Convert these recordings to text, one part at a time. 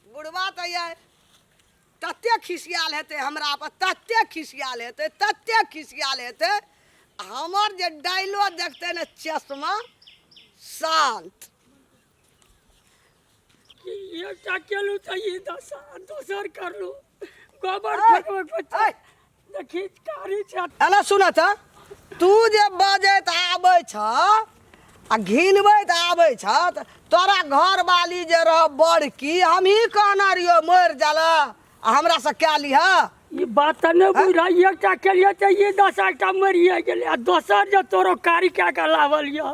बुढ़वा तो ये तत्ते खिसियाल हेते हमरा पर, तत्ते खिसियाल हेते, तत्ते खिसियाल हेते। हमर जे डायलॉग देखते न चश्मा शांत। ये केलू तो ये दोसर कर लू गोबर फेंकबे बच्चा देखी कारी छ। एना सुन त तू जे बजैत आबै छ आ घिनबैत आबै छ त तोरा घर वाली जे रह बड़की हम ही कहना रियो मर जाला आ हमरा से क्या लिहा। ये बात न बुझा एकटा केलिए त ये 10टा मरिए गेले आ दोसर जे तोरो कारी क्या का लावल या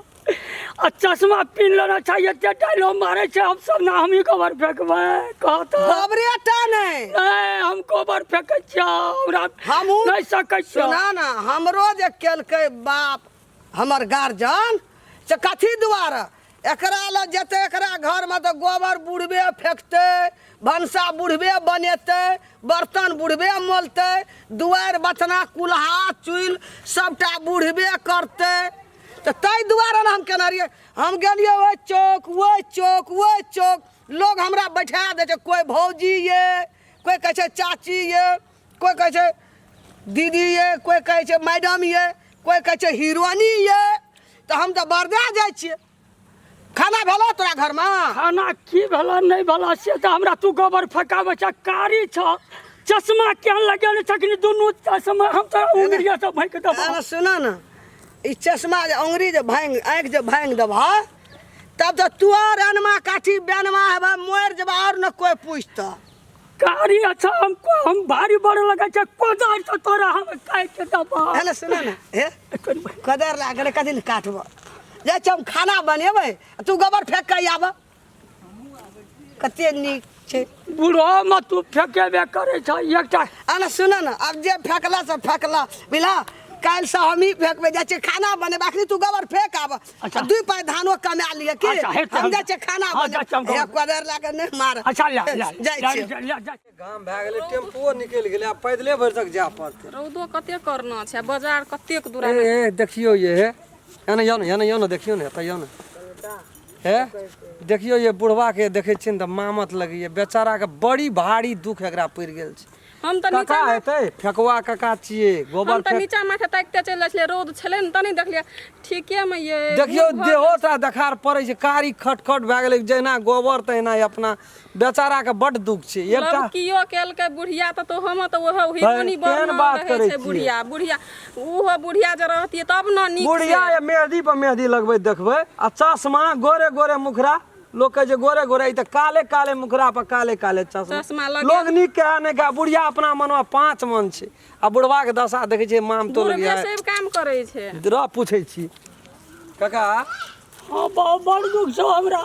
आ चश्मा पिन लेना चाहिए ते डायलॉग मारे छे हम सब ना हम ही गोबर फेंकबे कहत गोबरेटा नहीं हम गोबर फेंकै छ हमरा हम नहीं सकै छ। सुना ना हमरो जे केलकै बाप हमर गार्जियन से कथी दुआरे एकरा ल जते एकरा घर में तो गोबर बुढ़बे फेंकते, भनसा बुढ़बे बनेते, बर्तन बुढ़बे मोलते, दुआर बथना कुल्हा चूल सबटा बुढ़बे करते। तो तै दुआरे ना हम केना रहिए। हम गेलिए वो चौक लोग हमरा बैठा दे छे, कोई भौजी ये, कोई कहे छे चाची ये, कोई कहे छे दीदी ये, कोई कहे छे मैडम ये, कोई कहे छे हीरोइनी ये। तो हम तो बरदा जाय छिए। खाना भेलो तोरा घर में? खाना की भेला नहीं भेला से तो हमरा तू गोबर फेंकाबे छ कारी छ चश्मा क्या लगेले छकनी दुनु चश्मा हम तो उंगलिया से भैंक दबा। अरे सुना ना ई चश्मा जे अंगुरी जे भांग आंख जे भांग दबा तब तो तू और अनमा काठी बेनमा है मोर जब और न कोई पूछता। कारी अच्छा हमको हम भारी बड़ लगे छ कोदार तो तोरा हम काट के दबा। है सुना ना हे कदर लागले कदिन काटबो जे हम खाना बनेबै तू गोबर फेंक के आब कते नीक छे। बुढ़ो में तू फेंकेबे करे छ एकटा। अरे सुना ना अब जे फेंकला से फेंकला बिला काल से हम ही फेंकबे जाय छे खाना बने बाकी तू गोबर फेंक आब। अच्छा। दुई पाई धानो कमा लिए कि हम जाय छे खाना बने एक कदर लागे ने मार। अच्छा ला जाय छे गाम भए गेलै टेम्पुओ निकलि गेलै आब पैदले भरि तक जाय पड़तै। रौदो कते करना छै बाजार कतेक दूर ए देखियो ये हे एने यो न देखियो ने एतऽ यो न हे देखियो ये बुढ़वा के देखे छियै न त मामत लगैए बेचारा के बड़ी भारी दुख एकरा पड़ि गेल छै। हम त नीचा काका हेतै फेकवा काका छियै गोबर हम त नीचा माथे ताकते चल छले रौद छले न तनी देखलिए ठीके में ये देखियो देहो ता देखार पड़ै छै कारी खटखट भए गेलै जहिना गोबर तहिना अपना बेचारा के बड दुख छै। एकटा कियो केल के बुढ़िया त तो हम त ओहो हिरोनी केहन बन बात रहे करै छै। छियै? बुढ़िया ओहो बुढ़िया जे रहतिए तब न नीक बुढ़िया छै। या मेहंदी पर मेहंदी लगबै देखबै आ चश्मा गोरे गोरे मुखरा लोग के जे गोरे गोरे त काले काले मुखरा पर काले काले चश्मा चश्मा लगे। लोग नीक कहे ने का बुढ़िया अपना मनवा 5 मन छै आ बुढ़वा के दशा देखै छै माम तो लग बुढ़बे सब काम करे छै। र पूछै छी काका हां बहुत बड़ दुख छ हमरा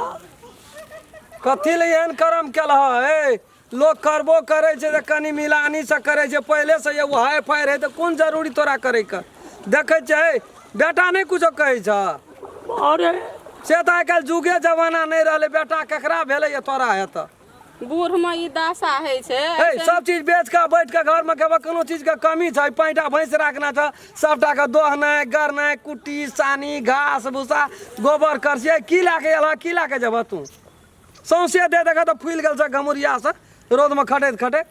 कथी ले एहन कर्म केलह हे लोग करबो करे छै त कनी मिलानी से करे छै पहले से ये हाय फाय रहे त कोन जरूरी तोरा करे के देखै छै बेटा नहीं कुछो कहै छ। अरे से त आइ काल्हि जुगे जमाना नहीं रहले बेटा केकरा भेलै ये तोरा हेत बूढ़ में ई दासा है छै ए सब चीज बेच के बैठ के घर में केवल कोनो चीज के कमी छै पैंटा भैंस राखना छ सबटा के दोहनाइ गरनाइ कुट्टी सानी घास भूसा गोबर करछिए की लाके एला की लाके जब तू सौंसे दे देगा तो फूल गेल छ गमुरिया से रोद में खटैत खटैत।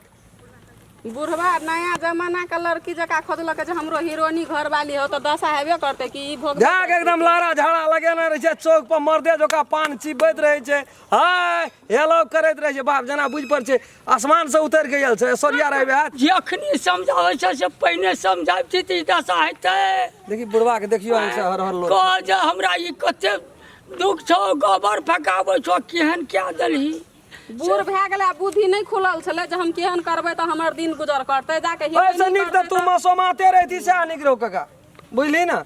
बुढ़वा नया जमाना के लड़की जका खोजलक जे हमरो हीरोइनी घर वाली हो तो दशा हेबे करते कि ई भोग झाग एकदम लारा झाड़ा लगेने रहे छै चौक पर मर्दे जोका पान चिबैत रहे छै हाय हेलो करैत रहे छै बाप जना बुझ पर छै आसमान से उतर गेल छै सोरिया रहबे हाथ जखनी समझावे छ से पहिने समझाबती त दशा हेतै। देखी बुढ़वा के देखियो हम से हर हर लोग कह जे हमरा ई कते दुख छौ गोबर फेंकाबै छौ केहन क्या दलही बूढ़ भए गेलै बुद्धि नहीं खुलल छले जे हम केहन करबै त हमर दिन गुजर करतै जाके ऐसे निक त तू मसोमाते रहती से निक रहो काका बुझली ना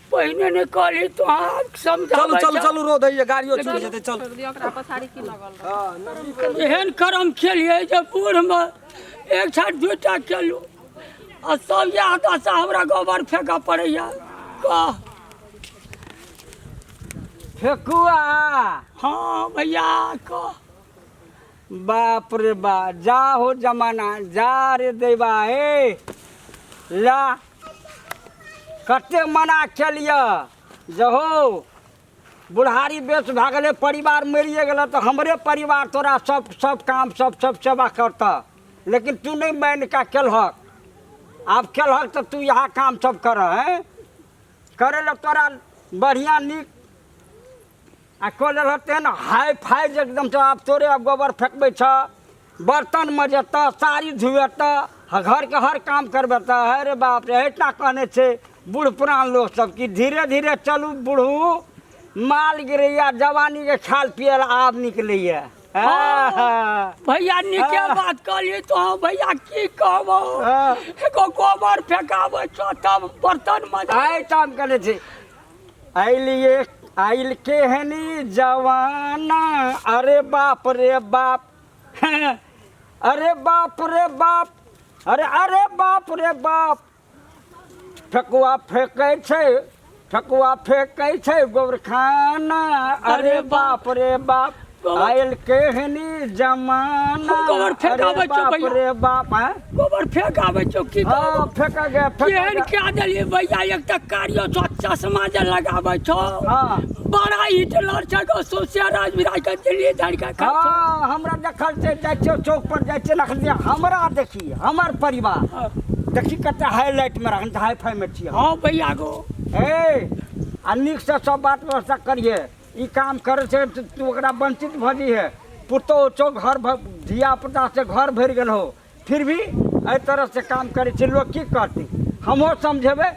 पहिने ने कहली तो समझाबै चलू चलू चलू रो दैए गाड़ियो छूट जेतै चल ओकरा पछाड़ी की लगल रह। हां एहन कर्म खेलिए जे बूढ़ में एक छाट दूटा केलू आ सब याह दशा हमरा गोबर फेंका पड़ैया कह फेकुआ हाँ भैया कह बाप रे बा जा हो जमाना जा रे देवा हे ला कते मना केलिए जहो बुढ़ारी बेच भा गए परिवार मरिए गल तो हमरे परिवार तोरा सब काम सब सेवा करता लेकिन तू नहीं मान का केलहक अब केलहक तो तू यहाँ काम सब कर है करे ला तोरा बढ़िया निक आ कल रहते न हाई फाई एकदम से अब तोरे अब गोबर फेंकबे छ बर्तन मजेता साड़ी धुएता घर के हर काम करबेता अरे बाप रे इतना कहने से बूढ़ पुरान लोग सब की धीरे धीरे चलू बूढ़ू माल गिरैया जवानी के खाल पियल आब निकलैया भैया निके बात कहलिए तो हाँ भैया की कहबो एगो गोबर फेंकाबे छ तब बर्तन मजा आइ काम करे छे आइलिए आइल के हनी जवाना अरे बाप रे बाप अरे बाप रे बाप अरे बाप रे बाप ठकुआ फेंकै छै ठकुआ फेंकै छै गोबरखाना अरे बाप रे बाप आइल केहनी जमाना गोबर फेंकाबे छौ बाप भैया। रे बाप है गोबर फेंकाबे छ की हाँ फेंका गया केहन क्या देलिए भैया एक तक कारियो छ चश्मा जे लगाबे छ हाँ बड़ा हिटलर छ गो सोसिया राजविराज के दिल्ली धर के हाँ हमरा देखल छै जाइ छै चौक पर जाइ छै रख दिया हमरा देखी हमर परिवार देखी कते हाईलाइट में रखन हाई फाई में छियै हाँ भैया गो ए आ नीक से सब बात व्यवस्था करिए ई काम करे छै तू ओकरा वंचित भ जी है पुतो चौक घर धिया पुता से घर भर गेल हो फिर भी एहि तरह से काम करे छै लोग की करते हमहो समझेबे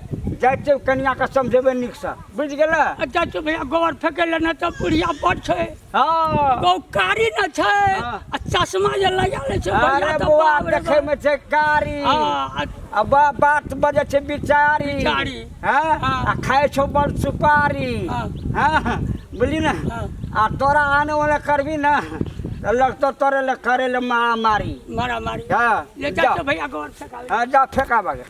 जाइ छै कन्या के समझेबे नीक से बुझ गेल अच्छा तो भैया गोबर फेंके ले न त बुढ़िया बड़ छै हाँ गो कारी न छै हाँ। आ चश्मा जे लगा ले छै अरे भैया त बौआ बाप रे देखे में छै कारी हाँ अब बात बजे छै बिचारी बिचारी। हाँ हाँ। आ खाए छो बड़ सुपारी हाँ। हाँ बोली ना हाँ। आ तोरा आने वाला करबी ना तो लगतो तोरे ले करे ले मारी मारा मारी हाँ ले जा जा तो भैया गोबर फेंका ले। हाँ, जा फेंका बगे